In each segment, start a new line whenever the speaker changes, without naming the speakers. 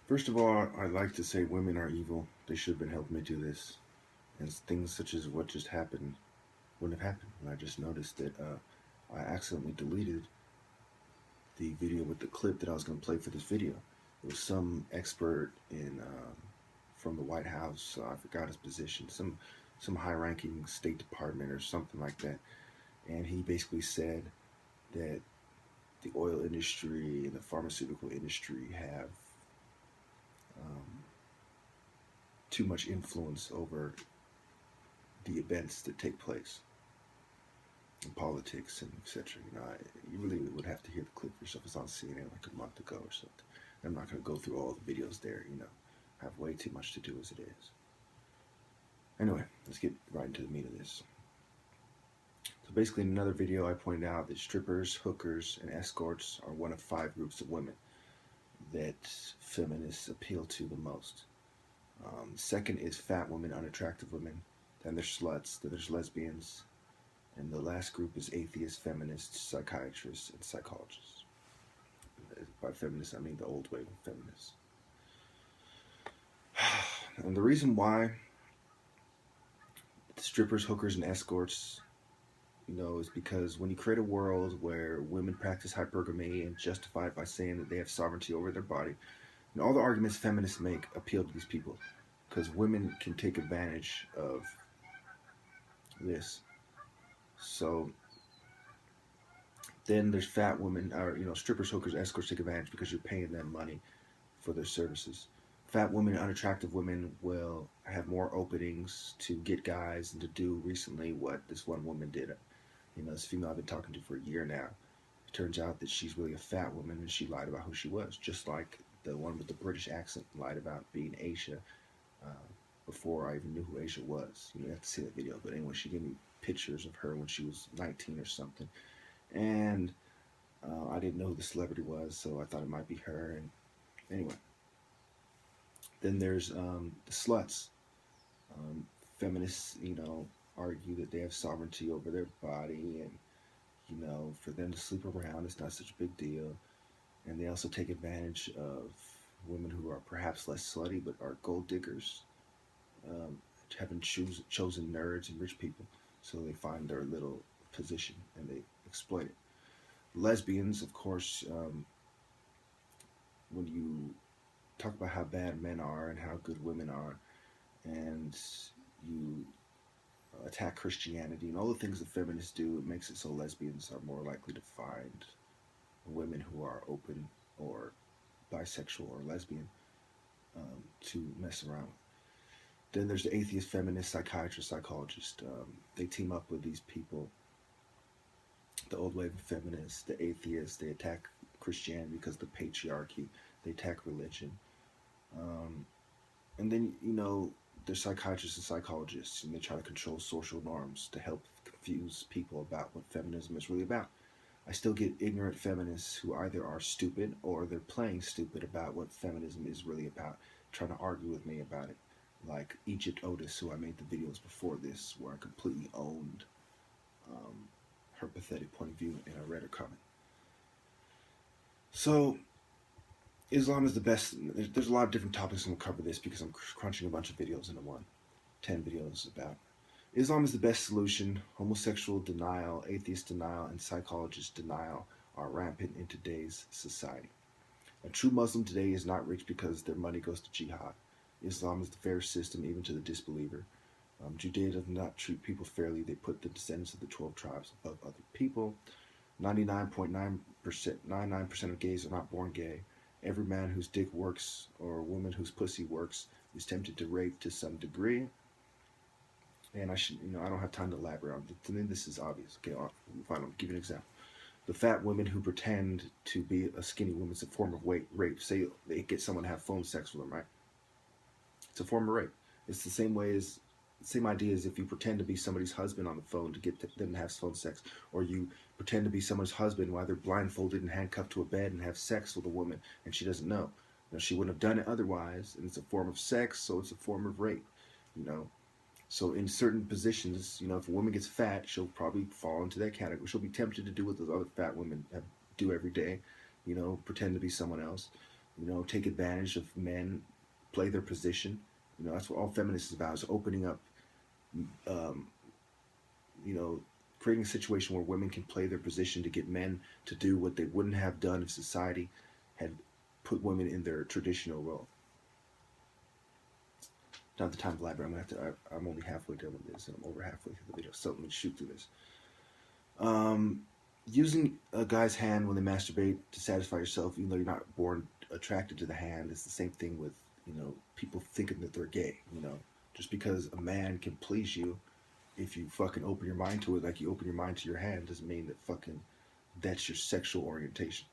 First of all, I'd like to say women are evil. They should have been helping me do this. And things such as what just happened wouldn't have happened. And I just noticed that I accidentally deleted the video with the clip that I was going to play for this video. It was some expert in from the White House. I forgot his position. Some high-ranking State Department or something like that. And he basically said that the oil industry and the pharmaceutical industry have um, too much influence over the events that take place in politics and etc. You really would have to hear the clip for yourself. It's on CNN like a month ago or something. I'm not going to go through all the videos there. I have way too much to do as it is. Anyway, let's get right into the meat of this. So basically, in another video, I pointed out that strippers, hookers, and escorts are one of 5 groups of women that feminists appeal to the most. Second is fat women, unattractive women. Then there's sluts. Then there's lesbians. And the last group is atheists, feminists, psychiatrists, and psychologists. By feminists, I mean the old wave of feminists. And the reason why strippers, hookers, and escorts, is because when you create a world where women practice hypergamy and justify it by saying that they have sovereignty over their body, and all the arguments feminists make appeal to these people because women can take advantage of this. So then there's fat women, or strippers, hookers, escorts take advantage because you're paying them money for their services. Fat women, unattractive women will have more openings to get guys and to do recently what this one woman did. This female I've been talking to for a year now. It turns out that she's really a fat woman and she lied about who she was, just like the one with the British accent lied about being Asia before I even knew who Asia was. You have to see that video. But anyway, she gave me pictures of her when she was 19 or something. And I didn't know who the celebrity was, so I thought it might be her. And anyway, then there's the sluts. Feminists, argue that they have sovereignty over their body, and for them to sleep around, it's not such a big deal. And they also take advantage of women who are perhaps less slutty but are gold diggers, having chosen nerds and rich people, so they find their little position and they exploit it. Lesbians, of course, when you talk about how bad men are and how good women are, and you attack Christianity and all the things that feminists do, it makes it so lesbians are more likely to find women who are open or bisexual or lesbian to mess around with. Then there's the atheist, feminist, psychiatrist, psychologist. They team up with these people. The old wave of feminists, the atheists, they attack Christianity because of the patriarchy. They attack religion. And then, there's psychiatrists and psychologists, and they try to control social norms to help confuse people about what feminism is really about. I still get ignorant feminists who either are stupid or they're playing stupid about what feminism is really about, trying to argue with me about it. Like Egypt Otis, who I made the videos before this, where I completely owned her pathetic point of view, and I read her comment. So, Islam is the best. There's a lot of different topics I'm going to cover this because I'm crunching a bunch of videos into one. 10 videos about Islam is the best solution. Homosexual denial, atheist denial, and psychologist denial are rampant in today's society. A true Muslim today is not rich because their money goes to jihad. Islam is the fair system even to the disbeliever. Judaism does not treat people fairly. They put the descendants of the 12 tribes above other people. 99.99% of gays are not born gay. Every man whose dick works or woman whose pussy works is tempted to rape to some degree. And I don't have time to elaborate on it. To me, this is obvious. Okay, fine, I'll give you an example. The fat women who pretend to be a skinny woman is a form of rape. Say they get someone to have phone sex with them, right? It's a form of rape. It's the same idea as if you pretend to be somebody's husband on the phone to get them to have phone sex, or you pretend to be someone's husband while they're blindfolded and handcuffed to a bed and have sex with a woman and she doesn't know. She wouldn't have done it otherwise, and it's a form of sex, so it's a form of rape. So in certain positions, if a woman gets fat, she'll probably fall into that category. She'll be tempted to do what those other fat women do every day, pretend to be someone else. You know, take advantage of men, play their position. You know, that's what all feminists is about: is opening up, um, you know, creating a situation where women can play their position to get men to do what they wouldn't have done if society had put women in their traditional role. Not the time to elaborate. I'm gonna have to. I'm only halfway done with this, and I'm over halfway through the video. So let me shoot through this. Um, Using a guy's hand when they masturbate to satisfy yourself, even though you're not born attracted to the hand, is the same thing with, you know, people thinking that they're gay. You know, just because a man can please you, if you fucking open your mind to it, like you open your mind to your hand, doesn't mean that fucking that's your sexual orientation.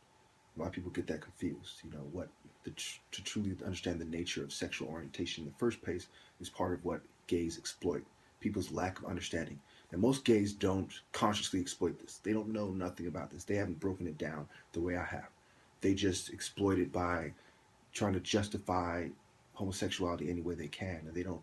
A lot of people get that confused. You know what? To truly understand the nature of sexual orientation in the first place is part of what gays exploit. People's lack of understanding. And most gays don't consciously exploit this. They don't know nothing about this. They haven't broken it down the way I have. They just exploit it by trying to justify homosexuality any way they can, and they don't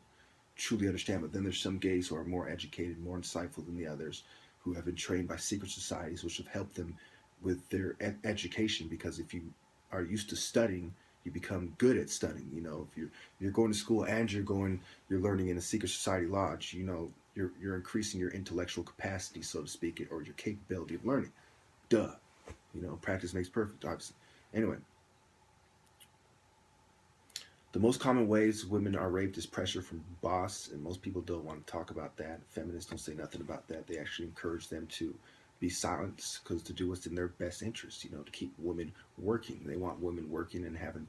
truly understand. But then there's some gays who are more educated, more insightful than the others, who have been trained by secret societies, which have helped them with their education. Because if you are used to studying, you become good at studying. You know, if you're going to school and you're learning in a secret society lodge, you know, you're increasing your intellectual capacity, so to speak, or your capability of learning. Duh. You know, practice makes perfect, obviously. Anyway, the most common ways women are raped is pressure from boss, and most people don't want to talk about that. Feminists don't say nothing about that. They actually encourage them to be silent, because to do what's in their best interest, you know, to keep women working. They want women working and having,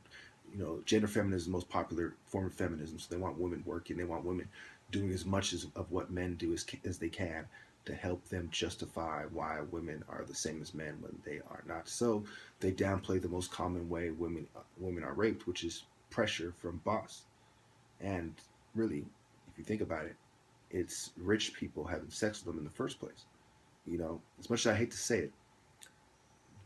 you know, gender feminism is the most popular form of feminism, so they want women working. They want women doing as much of what men do as they can to help them justify why women are the same as men when they are not. So they downplay the most common way women are raped, which is pressure from boss. And really, if you think about it, it's rich people having sex with them in the first place. You know, as much as I hate to say it,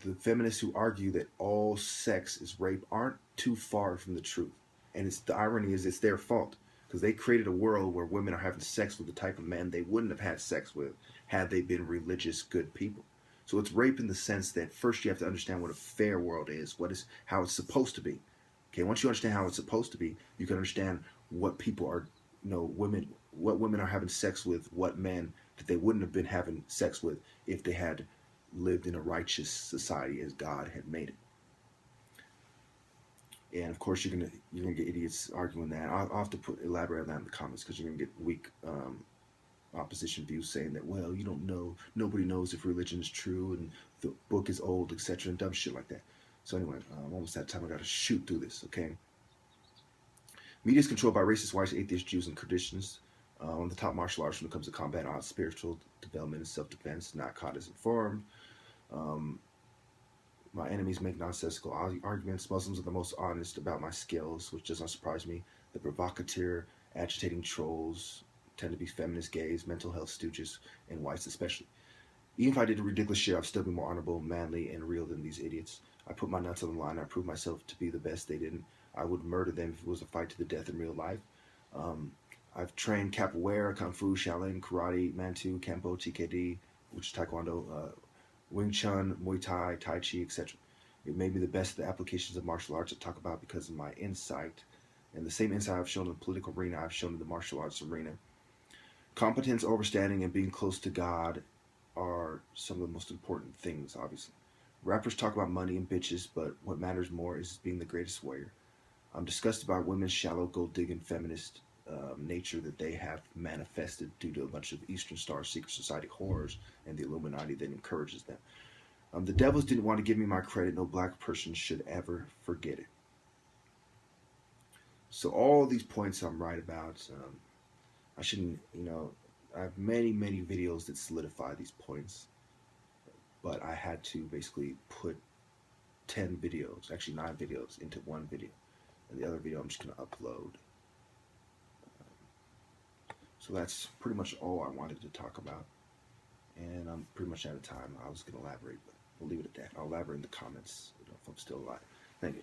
the feminists who argue that all sex is rape aren't too far from the truth. And it's the irony is it's their fault, because they created a world where women are having sex with the type of men they wouldn't have had sex with had they been religious, good people. So it's rape in the sense that first you have to understand what a fair world is, how it's supposed to be. Okay, once you understand how it's supposed to be, you can understand what people are, you know, what women are having sex with, what men that they wouldn't have been having sex with if they had lived in a righteous society as God had made it. And of course, you're gonna get idiots arguing that. I'll have to elaborate on that in the comments, because you're gonna get weak opposition views saying that, well, you don't know, nobody knows if religion is true and the book is old, etc., and dumb shit like that. So anyway, I'm almost out of time. I gotta shoot through this. Okay. Media is controlled by racist, white, atheist, Jews, and Christians. One of the top martial arts when it comes to combat odds, spiritual development, and self-defense. Not caught as informed. Um, My enemies make nonsensical arguments. Muslims are the most honest about my skills, which does not surprise me. The provocateur, agitating trolls tend to be feminist gays, mental health stooges, and whites especially. Even if I did ridiculous shit, I'd still be more honorable, manly, and real than these idiots. I put my nuts on the line. I proved myself to be the best they didn't. I would murder them if it was a fight to the death in real life. Um, I've trained capoeira, kung fu, shaolin, karate, mantu, kempo, TKD, which is taekwondo, Wing Chun, Muay Thai, Tai Chi, etc. It may be the best of the applications of martial arts I talk about because of my insight. And the same insight I've shown in the political arena, I've shown in the martial arts arena. Competence, understanding, and being close to God are some of the most important things, obviously. Rappers talk about money and bitches, but what matters more is being the greatest warrior. I'm disgusted by women's shallow, gold-digging, feminist nature that they have manifested due to a bunch of Eastern Star secret society horrors and the Illuminati that encourages them. The devils didn't want to give me my credit. No black person should ever forget it. So all these points I'm right about. I shouldn't, you know, I have many, many videos that solidify these points, but I had to basically put 10 videos, actually 9 videos, into one video. And the other video I'm just going to upload. So that's pretty much all I wanted to talk about. And I'm pretty much out of time. I was going to elaborate, but we'll leave it at that. I'll elaborate in the comments if I'm still alive. Thank you.